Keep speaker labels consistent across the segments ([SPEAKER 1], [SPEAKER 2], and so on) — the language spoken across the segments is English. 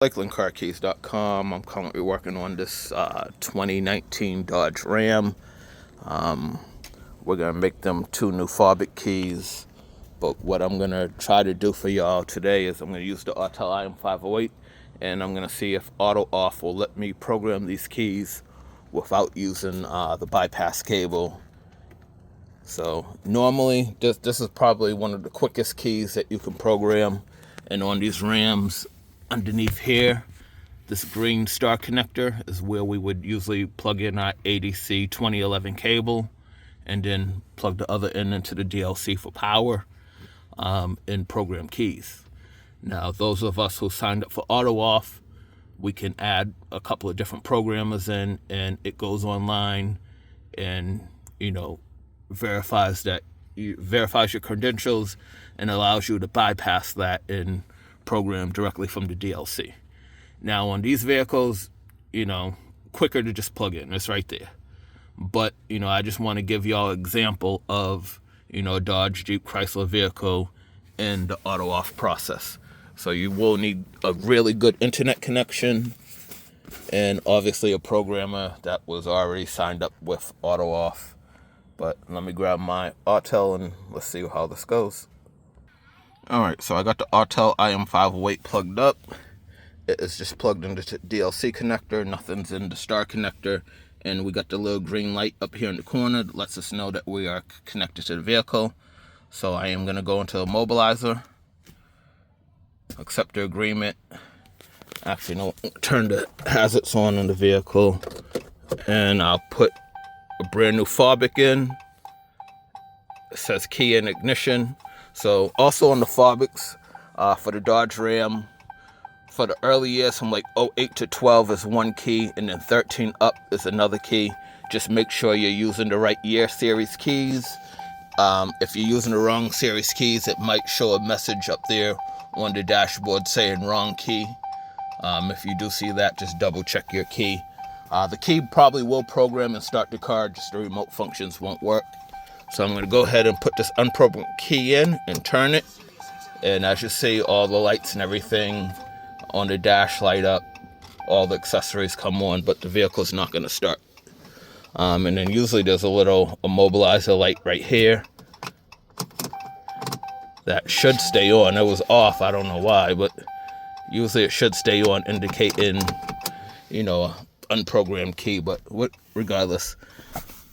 [SPEAKER 1] CyclingCarKeys.com. I'm currently working on this 2019 Dodge Ram. We're going to make them 2 new Fobik keys. But what I'm going to try to do for y'all today is I'm going to use the Autoauth IM508, and I'm going to see if Autoauth will let me program these keys without using the bypass cable. So normally this is probably one of the quickest keys that you can program. And on these Rams, underneath here, this green star connector is where we would usually plug in our ADC 2011 cable and then plug the other end into the DLC for power and program keys. Now, those of us who signed up for Autoauth, we can add a couple of different programmers in, and it goes online and, verifies your credentials and allows you to bypass that and program directly from the DLC. Now on these vehicles, quicker to just plug in. It's right there. But, I just want to give y'all an example of, a Dodge, Jeep, Chrysler vehicle in the Autoauth process. So you will need a really good internet connection and obviously a programmer that was already signed up with Autoauth. But let me grab my Autel and let's see how this goes. Alright, so I got the Autel IM508 plugged up. It is just plugged into the DLC connector. Nothing's in the star connector. And we got the little green light up here in the corner that lets us know that we are connected to the vehicle. So I am going to go into the mobilizer, accept the agreement. Actually, no, turn the hazards on in the vehicle. And I'll put a brand new Fobik in. It says key and ignition. So also on the Fobiks, for the Dodge Ram, for the early years from like 08 to 12 is one key, and then 13 up is another key. Just make sure you're using the right year series keys. If you're using the wrong series keys, it might show a message up there on the dashboard saying wrong key. If you do see that, just double check your key. The key probably will program and start the car, just the remote functions won't work. So I'm going to go ahead and put this unprogrammed key in and turn it. And as you see, all the lights and everything on the dash light up. All the accessories come on, but the vehicle's not going to start. And then usually there's a little immobilizer light right here that should stay on. It was off, I don't know why, but usually it should stay on, indicating, a unprogrammed key. But regardless,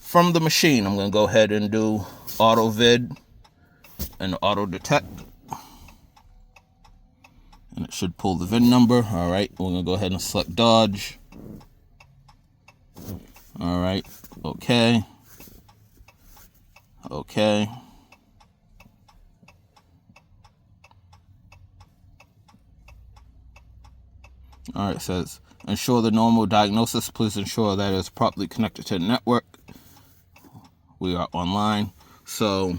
[SPEAKER 1] from the machine, I'm going to go ahead and do auto vid and auto detect. And it should pull the VIN number. All right, we're going to go ahead and select Dodge. All right, okay. Okay. All right, it says, ensure the normal diagnosis. Please ensure that it is properly connected to the network. We are online. So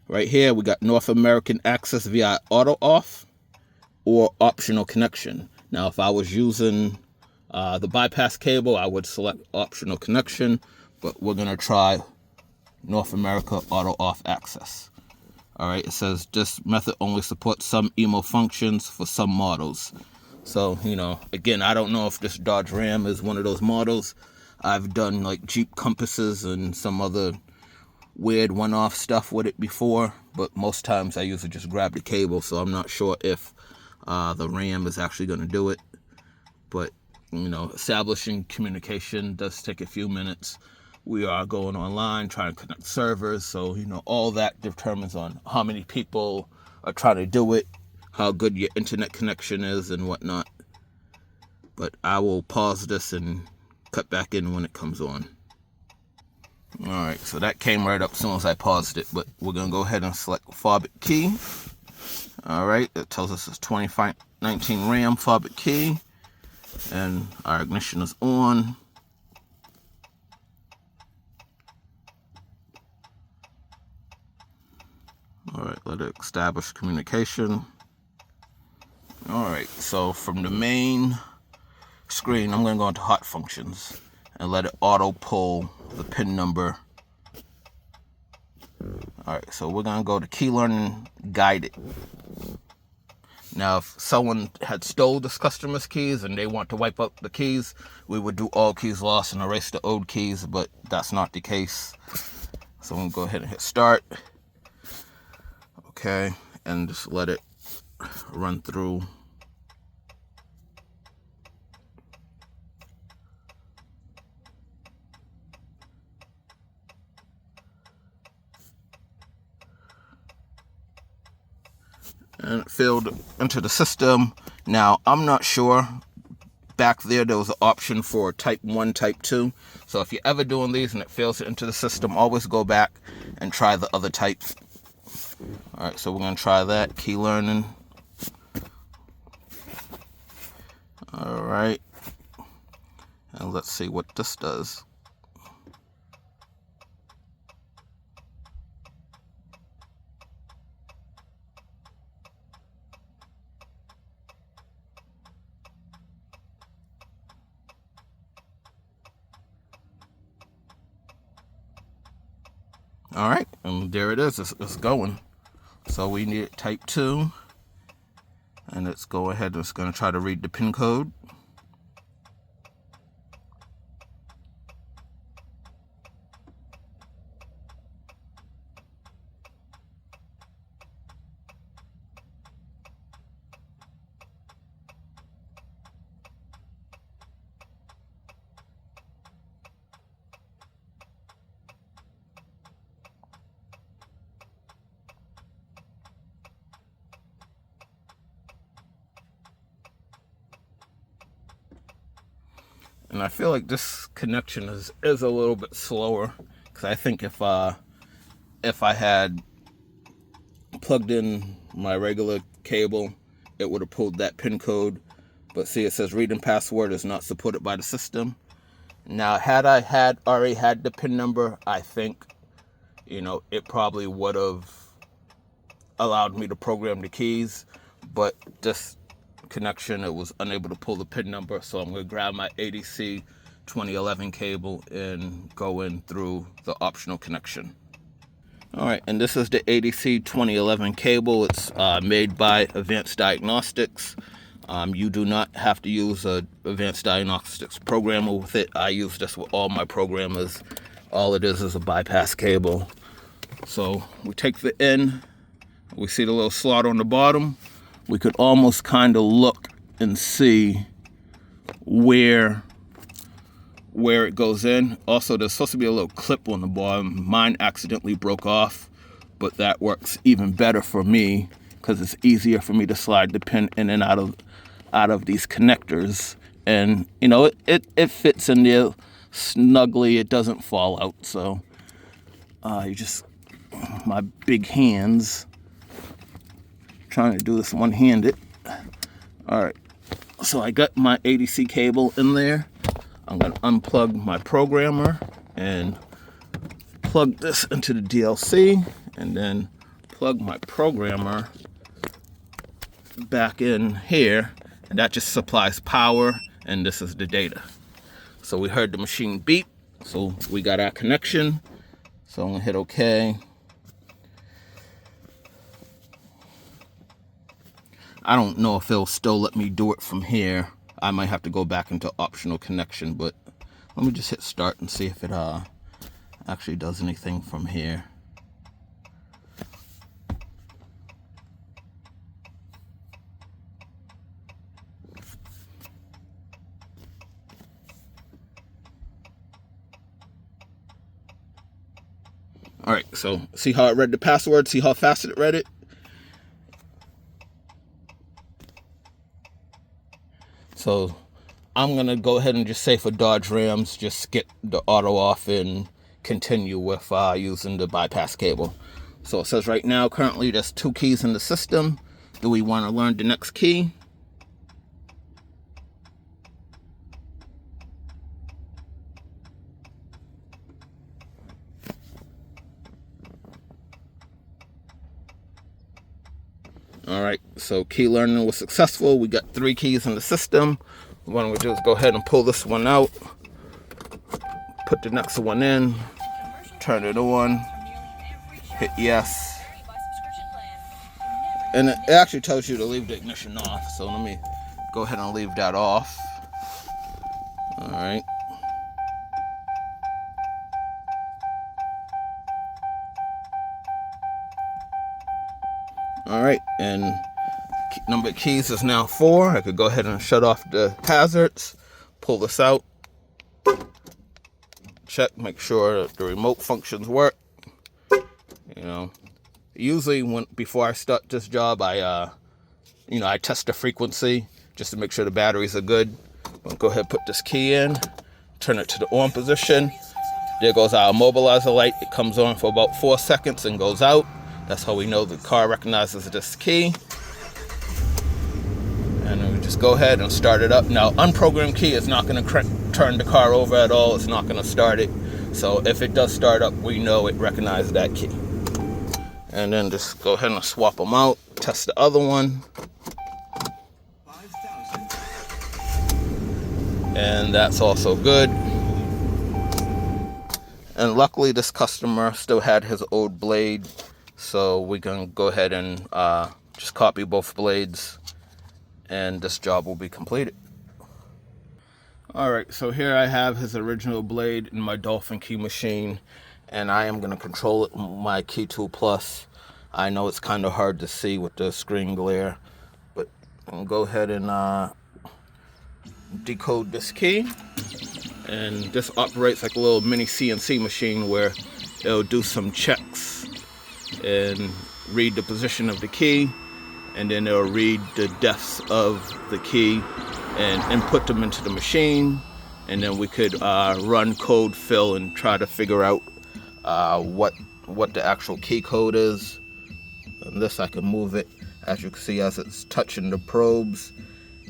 [SPEAKER 1] right here, we got North American access via Autoauth or optional connection. Now, if I was using the bypass cable, I would select optional connection, but we're going to try North America Autoauth access. All right, it says this method only supports some emo functions for some models. So, again, I don't know if this Dodge Ram is one of those models. I've done like Jeep Compasses and some other weird one-off stuff with it before, but most times I usually just grab the cable, so I'm not sure if the Ram is actually going to do it. But, establishing communication does take a few minutes. We are going online, trying to connect servers, so, all that determines on how many people are trying to do it, how good your internet connection is, and whatnot. But I will pause this and cut back in when it comes on. Alright, so that came right up as soon as I paused it, but we're going to go ahead and select Fobik key. Alright, it tells us it's 2019 Ram Fobik key, and our ignition is on. Alright, let it establish communication. Alright, so from the main screen, I'm going to go into hot functions and let it auto pull the pin number. Alright, so we're going to go to key learning guided. Now, if someone had stole this customer's keys and they want to wipe out the keys, we would do all keys lost and erase the old keys, but that's not the case. So I'm gonna go ahead and hit start. Okay, and just let it run through. And it filled into the system. Now, I'm not sure. Back there was an option for type 1, type 2. So if you're ever doing these and it fails into the system, always go back and try the other types. All right, so we're going to try that. Key learning. All right. And let's see what this does. All right, and there it is. It's going. So we need type 2. And let's go ahead. It's going to try to read the pin code. And I feel like this connection is a little bit slower, because I think if I had plugged in my regular cable, it would have pulled that pin code. But see, it says read and password is not supported by the system. Now, had I already had the pin number, I think, it probably would have allowed me to program the keys. But this connection, it was unable to pull the pin number, so I'm going to grab my ADC 2011 cable and go in through the optional connection. All right, and this is the ADC 2011 cable. It's made by Advanced Diagnostics. You do not have to use a Advanced Diagnostics programmer with it. I use this with all my programmers. All it is a bypass cable. So we take the end. We see the little slot on the bottom. We could almost kind of look and see where it goes in. Also, there's supposed to be a little clip on the bottom. Mine accidentally broke off, but that works even better for me because it's easier for me to slide the pin in and out of these connectors. And, it fits in there snugly. It doesn't fall out. So my big hands, trying to do this one-handed. All right, so I got my ADC cable in there. I'm going to unplug my programmer and plug this into the DLC, and then plug my programmer back in here, and that just supplies power, and this is the data. So we heard the machine beep, so we got our connection. So I'm going to hit OK. I don't know if it'll still let me do it from here. I might have to go back into optional connection, but let me just hit start and see if it actually does anything from here. All right, so see how it read the password? See how fast it read it? So I'm going to go ahead and just say for Dodge Rams, just skip the Autoauth and continue with using the bypass cable. So it says right now, currently there's 2 keys in the system. Do we want to learn the next key? All right, so key learning was successful. We got 3 keys in the system. What we do is go ahead and pull this one out, put the next one in, turn it on, hit yes, And it actually tells you to leave the ignition off. So let me go ahead and leave that off. All right. All right, and number of keys is now 4. I could go ahead and shut off the hazards, pull this out, check, make sure the remote functions work. You know, usually before I start this job, I test the frequency just to make sure the batteries are good. I'll go ahead and put this key in, turn it to the on position. There goes our immobilizer light. It comes on for about 4 seconds and goes out. That's how we know the car recognizes this key. And then we just go ahead and start it up. Now, unprogrammed key is not going to turn the car over at all. It's not going to start it. So if it does start up, we know it recognizes that key. And then just go ahead and swap them out. Test the other one. And that's also good. And luckily, this customer still had his old blade. So we can go ahead and just copy both blades, and this job will be completed. All right, so here I have his original blade in my Dolphin key machine, and I am going to control it with my Key Tool Plus. I know it's kind of hard to see with the screen glare, but I'll go ahead and decode this key. And this operates like a little mini CNC machine where it'll do some checks and read the position of the key, and then it'll read the depths of the key and input them into the machine, and then we could run code fill and try to figure out what the actual key code is. And this, I can move it. As you can see, as it's touching the probes,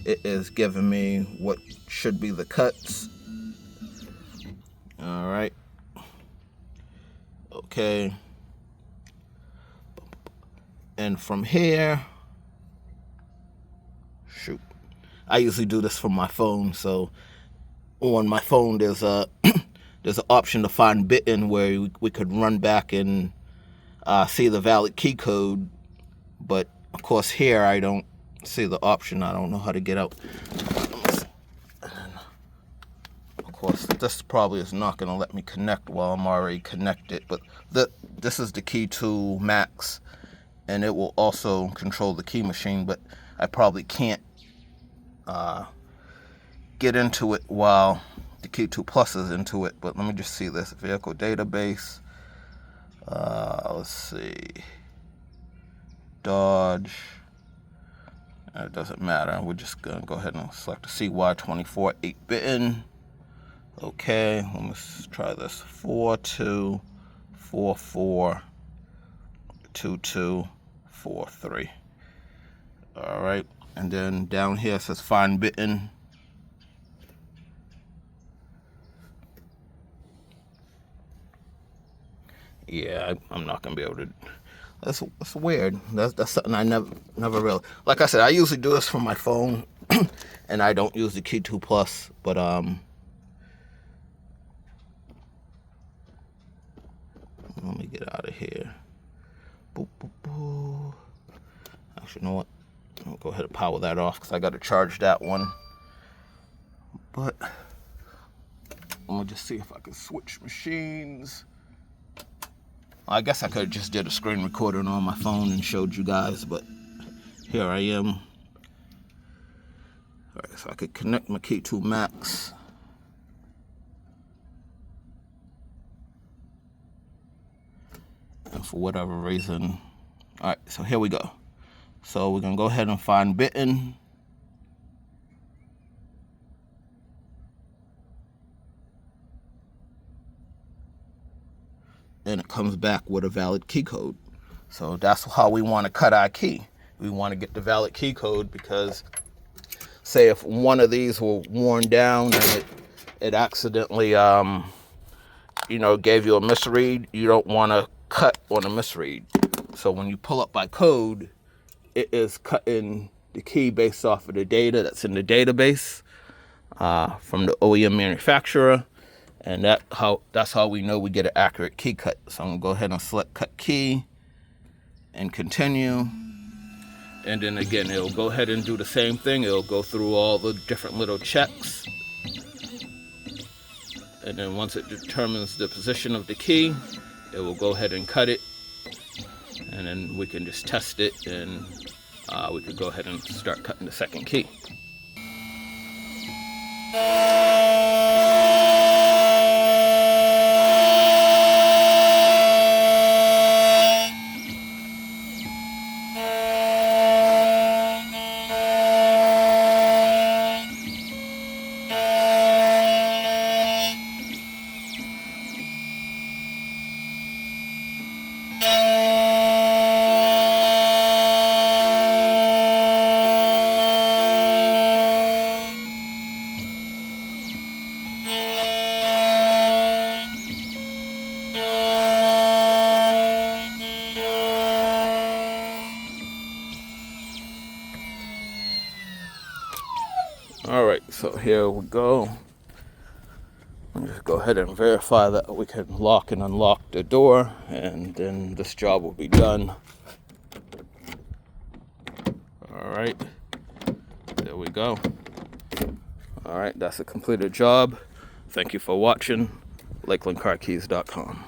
[SPEAKER 1] it is giving me what should be the cuts. All right. Okay. And from here, shoot, I usually do this from my phone. So on my phone, there's an option to find bitten where we could run back and see the valid key code. But of course here I don't see the option. I don't know how to get out. And of course this probably is not going to let me connect while I'm already connected. But this is the Key Tool Max, and it will also control the key machine, but I probably can't get into it while the Key Tool Plus is into it. But let me just see this vehicle database. Let's see, Dodge. It doesn't matter. We're just gonna go ahead and select the CY24 8-bitten. Okay, let's try this. 42442243. All right, and then down here it says find bitten. Yeah, I'm not gonna be able to. That's weird. That's something I never really. Like I said, I usually do this from my phone, and I don't use the Key Tool Plus. But let me get out of here. Boop, boop, boop. Actually, you know what? I'll go ahead and power that off because I got to charge that one. But let me just see if I can switch machines. I guess I could have just did a screen recording on my phone and showed you guys, but here I am. All right, so I could connect my Key Tool Max. And for whatever reason, all right, so here we go. So we're gonna go ahead and find bitten. And it comes back with a valid key code. So that's how we want to cut our key. We want to get the valid key code because, say, if one of these were worn down and it accidentally, gave you a misread, you don't want to cut on a misread. So when you pull up by code, it is cutting the key based off of the data that's in the database from the OEM manufacturer. And that's how we know we get an accurate key cut. So I'm gonna go ahead and select cut key and continue. And then again, it'll go ahead and do the same thing. It'll go through all the different little checks. And then once it determines the position of the key, it will go ahead and cut it. And then we can just test it, and we could go ahead and start cutting the second key. Alright, so here we go. I'll just go ahead and verify that we can lock and unlock the door, and then this job will be done. Alright, there we go. Alright, that's a completed job. Thank you for watching. LakelandCarKeys.com.